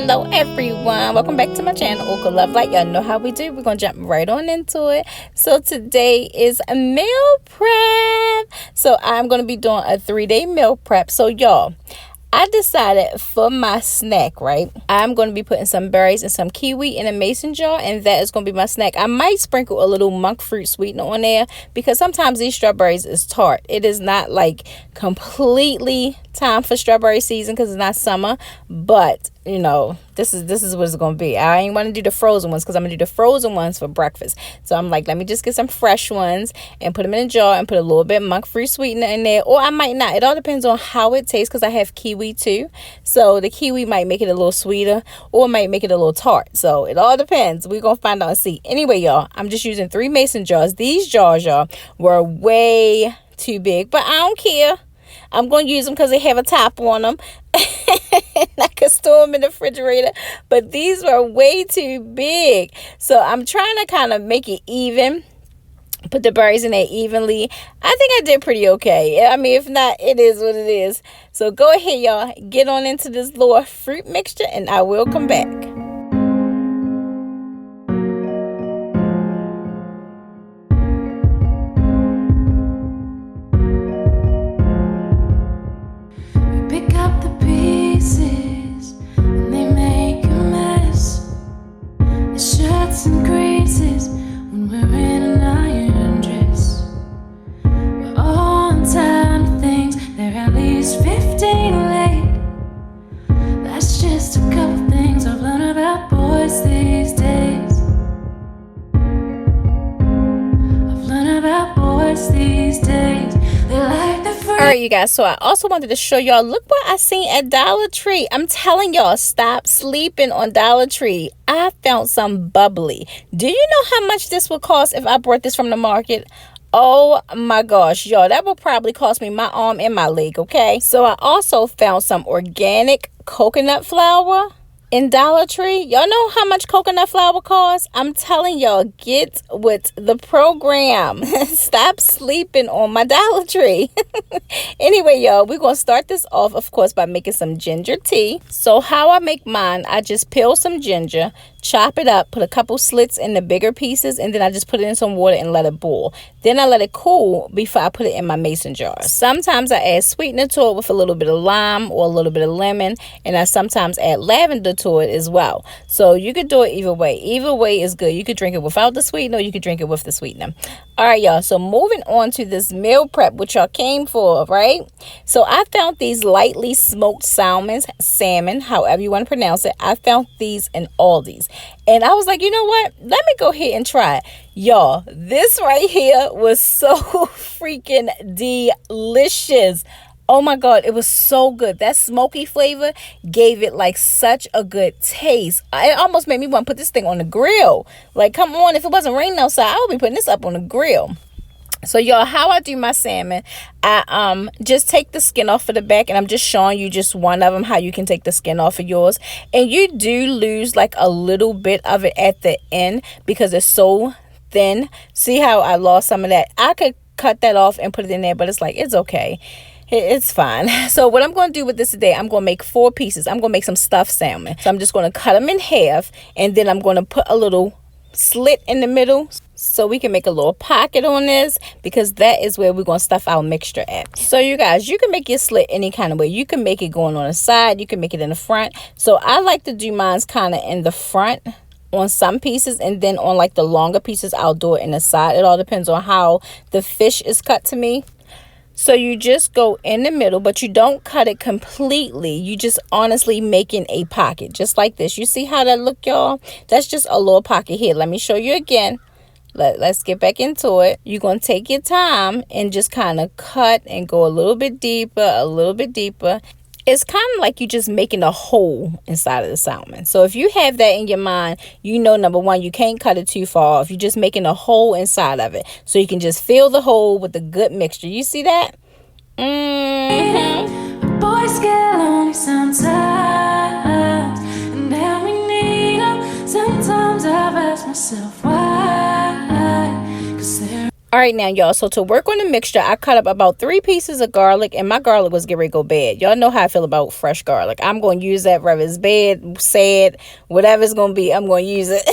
Hello everyone, welcome back to my channel, Oka Love Light. Y'all know how we do. We're gonna jump right on into it. So today is a meal prep. So I'm gonna be doing a 3-day meal prep. So y'all, I decided for my snack, right, I'm going to be putting some berries and some kiwi in a mason jar, and that is going to be my snack. I might sprinkle a little monk fruit sweetener on there because sometimes these strawberries is tart. It is not like completely time for strawberry season because it's not summer, but you know, this is what it's going to be. I ain't want to do the frozen ones because I'm going to do the frozen ones for breakfast. So I'm like, let me just get some fresh ones and put them in a jar and put a little bit monk fruit sweetener in there, or I might not. It all depends on how it tastes because I have kiwi too. So the kiwi might make it a little sweeter or it might make it a little tart. So it all depends. We're going to find out and see. Anyway, y'all, I'm just using 3 mason jars. These jars, y'all, were way too big, but I don't care. I'm going to use them because they have a top on them. I could store them in the refrigerator, but these were way too big. So I'm trying to kind of make it even. Put the berries in there evenly. I think I did pretty okay. I mean, if not, it is what it is. So go ahead, y'all. Get on into this little fruit mixture, and I will come back. And creases when we're in an iron dress. We're on time to things, they're at least 15 late. That's just a couple things I've learned about boys these days. I've learned about boys these days. They like the free. Alright, you guys, so I also wanted to show y'all, look what I seen at Dollar Tree. I'm telling y'all, stop sleeping on Dollar Tree. I found some bubbly. Do you know how much this would cost if I brought this from the market? Oh my gosh, y'all, that will probably cost me my arm and my leg, okay? So I also found some organic coconut flour in Dollar Tree. Y'all know how much coconut flour costs? I'm telling y'all, get with the program. Stop sleeping on my Dollar Tree. Anyway, y'all, we're going to start this off, of course, by making some ginger tea. So how I make mine, I just peel some ginger, chop it up, put a couple slits in the bigger pieces, and then I just put it in some water and let it boil. Then I let it cool before I put it in my mason jars. Sometimes I add sweetener to it with a little bit of lime or a little bit of lemon, and I sometimes add lavender to it as well. So you could do it either way. Either way is good. You could drink it without the sweetener, or you could drink it with the sweetener. All right, y'all. So moving on to this meal prep, which y'all came for, right? So I found these lightly smoked salmon, however you want to pronounce it. I found these in Aldi's. And I was like, you know what? Let me go ahead and try it. Y'all, this right here was so freaking delicious. Oh my God, it was so good. That smoky flavor gave it like such a good taste. It almost made me want to put this thing on the grill. Like, come on, if it wasn't raining outside, I would be putting this up on the grill. So y'all, how I do my salmon, I just take the skin off of the back, and I'm just showing you just one of them, how you can take the skin off of yours. And you do lose like a little bit of it at the end because it's so thin. See how I lost some of that? I could cut that off and put it in there, but it's like, it's okay. It's fine. So what I'm going to do with this today, I'm going to make 4 pieces. I'm going to make some stuffed salmon. So I'm just going to cut them in half, and then I'm going to put a little slit in the middle so we can make a little pocket on this, because that is where we're going to stuff our mixture at. So you guys, you can make your slit any kind of way. You can make it going on the side, you can make it in the front. So I like to do mine kind of in the front on some pieces, and then on like the longer pieces I'll do it in the side. It all depends on how the fish is cut to me. So you just go in the middle, but you don't cut it completely. You just honestly making a pocket just like this. You see how that look, y'all? That's just a little pocket here. Let me show you again. Let's get back into it. You're going to take your time and just kind of cut and go a little bit deeper, a little bit deeper. It's kind of like you're just making a hole inside of the salmon. So if you have that in your mind, you know, number one, you can't cut it too far off. You're just making a hole inside of it. So you can just fill the hole with a good mixture. You see that? Boys get lonely sometimes, and now we need them. Sometimes I've asked myself why. 'Cause they're All right, now, y'all, so to work on the mixture, I cut up about 3 pieces of garlic, and my garlic was getting ready to go bad. Y'all know how I feel about fresh garlic. I'm going to use that whether it's bad, sad, whatever it's going to be, I'm going to use it.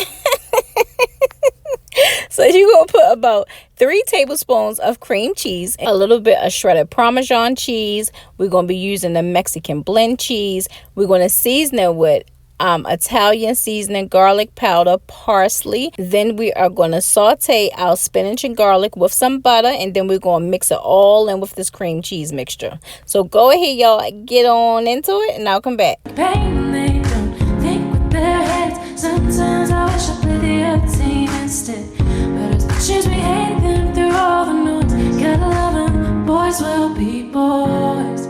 So you're going to put about 3 tablespoons of cream cheese, a little bit of shredded Parmesan cheese. We're going to be using the Mexican blend cheese. We're going to season it with Italian seasoning, garlic powder, parsley. Then we are going to saute our spinach and garlic with some butter, and then we're going to mix it all in with this cream cheese mixture. So go ahead, y'all, get on into it, and I'll come back. Pain, they don't think with their heads. Sometimes I wish I played the other team instead. But as much as we hate them through all the noise, gotta love them, boys will be boys.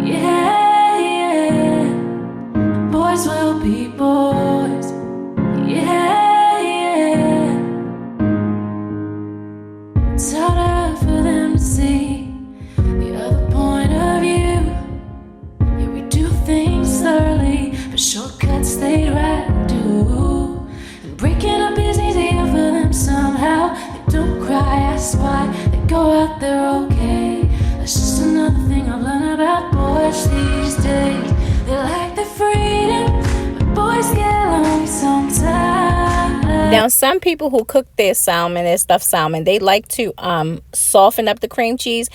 Yeah, yeah. Boys will be boys. Yeah, yeah. It's harder for them to see the other point of view. Yeah, we do things thoroughly, but shortcuts they'd rather do. And breaking up is easier for them somehow. They don't cry, ask why, they go out there okay. That's just another thing I've learned about boys these days. They like the freedom, but boys get lonely sometimes. Now, some people who cook their salmon, their stuffed salmon, they like to soften up the cream cheese.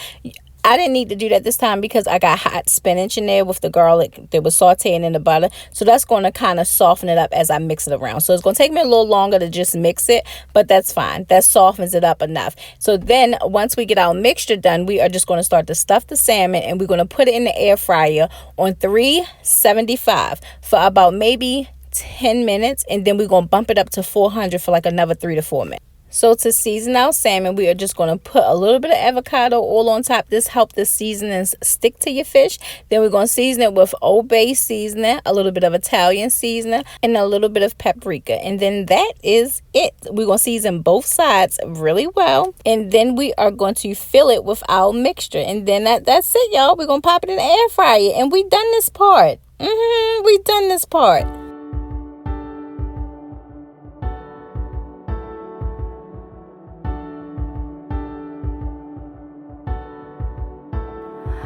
I didn't need to do that this time because I got hot spinach in there with the garlic that was sauteing in the butter. So that's going to kind of soften it up as I mix it around. So it's going to take me a little longer to just mix it, but that's fine. That softens it up enough. So then once we get our mixture done, we are just going to start to stuff the salmon, and we're going to put it in the air fryer on 375 for about maybe 10 minutes. And then we're going to bump it up to 400 for like another 3 to 4 minutes. So to season our salmon, we are just going to put a little bit of avocado oil on top. This helps the seasonings stick to your fish. Then we're going to season it with Old Bay seasoning, a little bit of Italian seasoning, and a little bit of paprika. And then that is it. We're going to season both sides really well. And then we are going to fill it with our mixture. And then that's it, y'all. We're going to pop it in the air fryer. And we done this part. We done this part.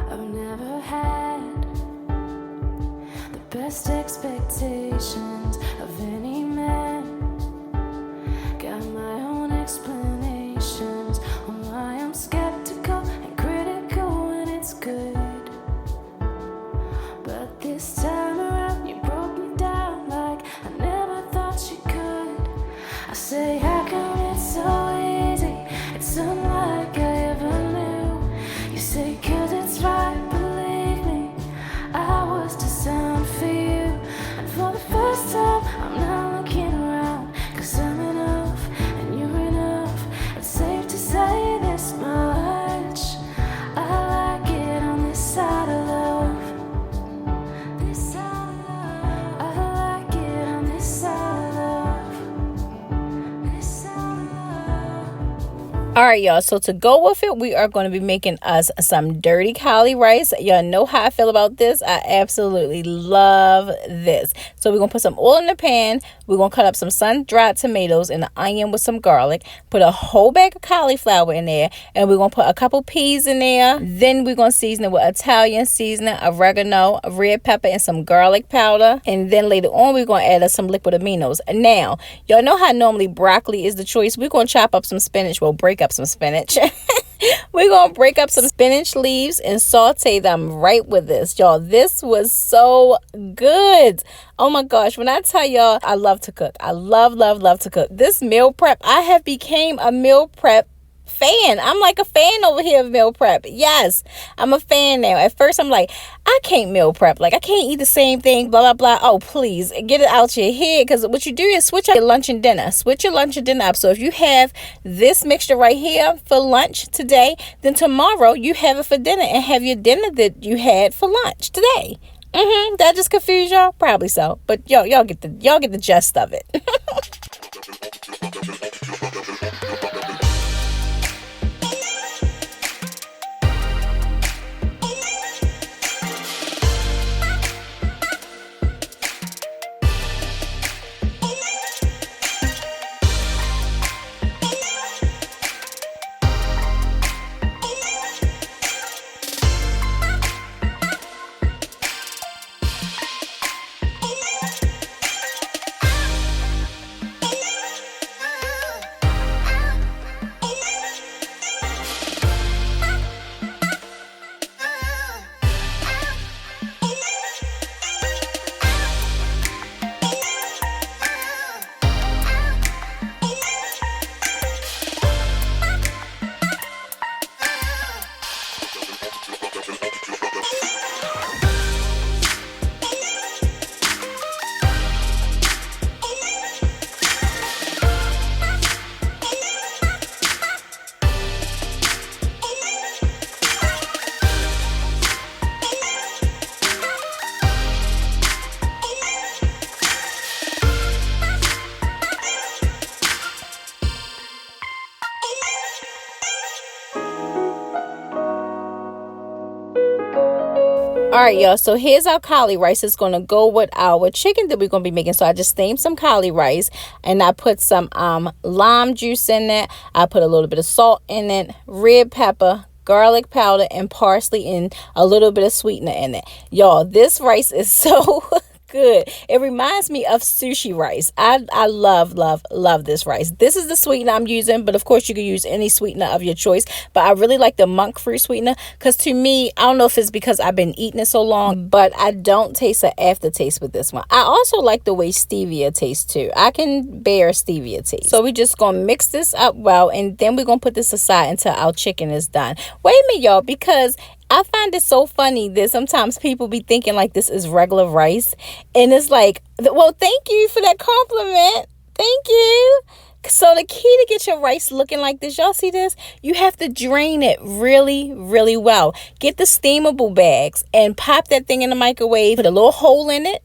I've never had the best expectations of any man. Got my own explanations on why I'm skeptical and critical when it's good. But this time around you broke me down like I never thought you could. I say, how come it's so easy? It's unlike I ever knew. You say, 'cause it's right, believe me, I was designed for you. And for the first time, I'm not looking around, 'cause I'm enough and you're enough. It's safe to say this much, I like it on this side of love. This side of love. I like it on this side of love. This side of love. All right, y'all. So to go with it, we are going to be making us some dirty cauli rice. Y'all know how I feel about this. I absolutely love this. So we're going to put some oil in the pan. We're going to cut up some sun-dried tomatoes and an onion with some garlic. Put a whole bag of cauliflower in there. And we're going to put a couple peas in there. Then we're going to season it with Italian seasoning, oregano, red pepper, and some garlic powder. And then later on, we're going to add some liquid aminos. Now, y'all know how normally broccoli is the choice. We're going to chop up some spinach. We'll break up some spinach. We're going to break up some spinach leaves and saute them right with this. Y'all, this was so good. Oh my gosh. When I tell y'all, I love to cook. I love to cook. This meal prep, I have became a meal prep fan. I'm like a fan over here of meal prep. Yes, I'm a fan now. At first, I'm like, I can't meal prep. Like, I can't eat the same thing, blah, blah, blah. Oh, please, get it out your head. Because what you do is switch up your lunch and dinner. Switch your lunch and dinner up. So if you have this mixture right here for lunch today, then tomorrow you have it for dinner and have your dinner that you had for lunch today. That just confused y'all? Probably so. But y'all get the gist of it. All right, y'all, so here's our cauli rice. It's going to go with our chicken that we're going to be making. So I just steamed some cauli rice, and I put some lime juice in it. I put a little bit of salt in it, red pepper, garlic powder, and parsley, and a little bit of sweetener in it. Y'all, this rice is so good. It reminds me of sushi rice. I love this rice. This is the sweetener I'm using, but of course you can use any sweetener of your choice. But I really like the monk fruit sweetener, because to me, I don't know if it's because I've been eating it so long, but I don't taste an aftertaste with this one. I also like the way stevia tastes too. I can bear stevia taste. So we're just gonna mix this up well, and then we're gonna put this aside until our chicken is done. Wait a minute, y'all, because I find it so funny that sometimes people be thinking like this is regular rice. And it's like, well, thank you for that compliment. Thank you. So the key to get your rice looking like this, y'all see this? You have to drain it really, really well. Get the steamable bags and pop that thing in the microwave. Put a little hole in it,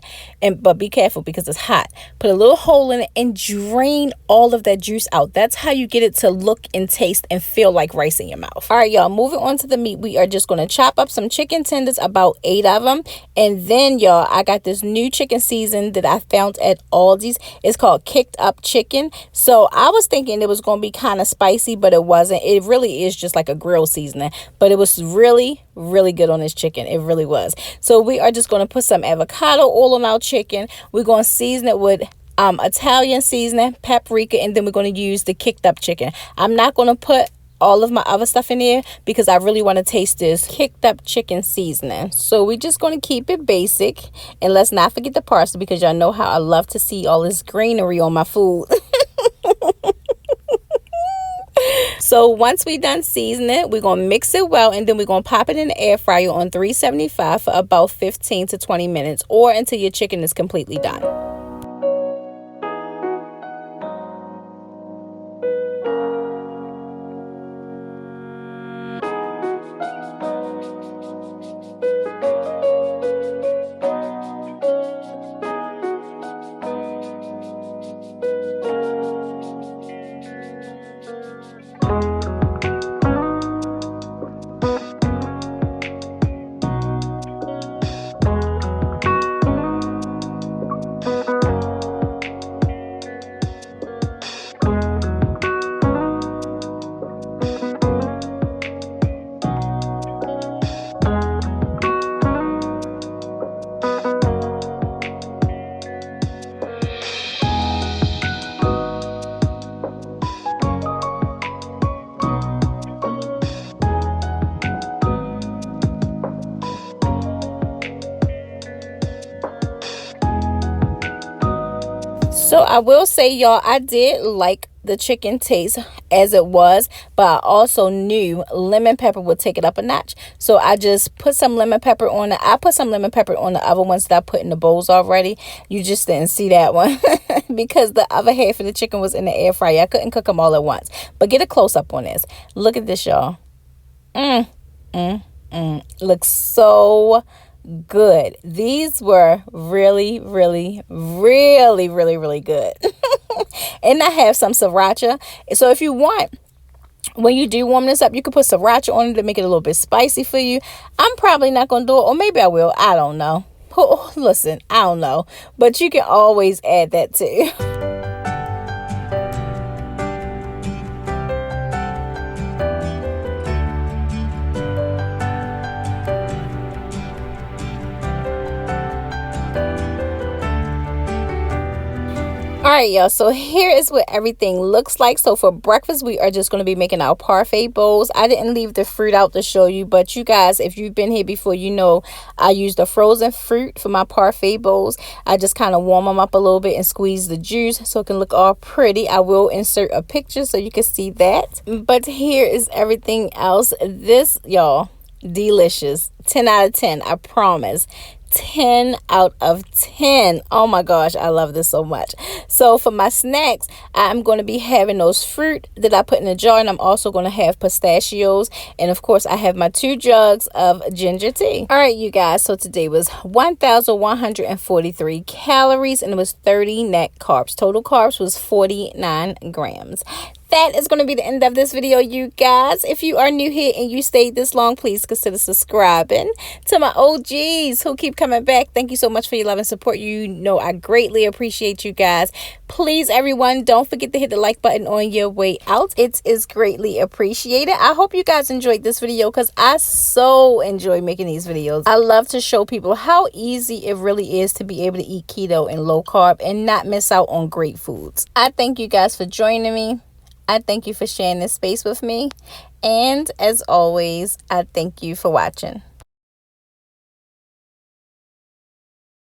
but be careful because it's hot. Put a little hole in it and drain all of that juice out. That's how you get it to look and taste and feel like rice in your mouth. All right, y'all, moving on to the meat. We are just going to chop up some chicken tenders, about 8 of them. And then, y'all, I got this new chicken season that I found at Aldi's. It's called Kicked Up Chicken. So I was thinking it was going to be kind of spicy, but it wasn't. It really is just like a grill seasoning, but it was really, really good on this chicken. It really was. So we are just going to put some avocado oil on our chicken. We're going to season it with Italian seasoning, paprika, and then we're going to use the kicked up chicken. I'm not going to put all of my other stuff in there because I really want to taste this kicked up chicken seasoning. So we're just going to keep it basic, and let's not forget the parsley, because y'all know how I love to see all this greenery on my food. So once we done seasoning it, we're going to mix it well, and then we're going to pop it in the air fryer on 375 for about 15 to 20 minutes, or until your chicken is completely done. So I will say, y'all, I did like the chicken taste as it was, but I also knew lemon pepper would take it up a notch. So I just put some lemon pepper on it. I put some lemon pepper on the other ones that I put in the bowls already. You just didn't see that one because the other half of the chicken was in the air fryer. I couldn't cook them all at once. But get a close up on this. Look at this, y'all. Looks so good. These were really, really, really, really, really good. And I have some sriracha. So if you want, when you do warm this up, you can put sriracha on it to make it a little bit spicy for you. I'm probably not going to do it, or maybe I will. I don't know. Listen, I don't know. But you can always add that too. Alright, y'all, so here is what everything looks like. So for breakfast, we are just going to be making our parfait bowls. I didn't leave the fruit out to show you, but you guys, if you've been here before, you know I use the frozen fruit for my parfait bowls. I just kind of warm them up a little bit and squeeze the juice so it can look all pretty. I will insert a picture so you can see that. But here is everything else. This, y'all, delicious. 10 out of 10, I promise. 10 out of 10. Oh my gosh, I love this so much. So for my snacks, I'm going to be having those fruit that I put in a jar, and I'm also going to have pistachios, and of course I have my 2 jugs of ginger tea. All right, you guys, so today was 1,143 calories, and it was 30 net carbs. Total carbs was 49 grams. that is going to be the end of this video, you guys. If you are new here and you stayed this long, please consider subscribing. To my OGs who keep coming back, thank you so much for your love and support. You know I greatly appreciate you guys. Please, everyone, don't forget to hit the like button on your way out. It is greatly appreciated. I hope you guys enjoyed this video because I so enjoy making these videos. I love to show people how easy it really is to be able to eat keto and low carb and not miss out on great foods. I thank you guys for joining me. I thank you for sharing this space with me. And as always, I thank you for watching.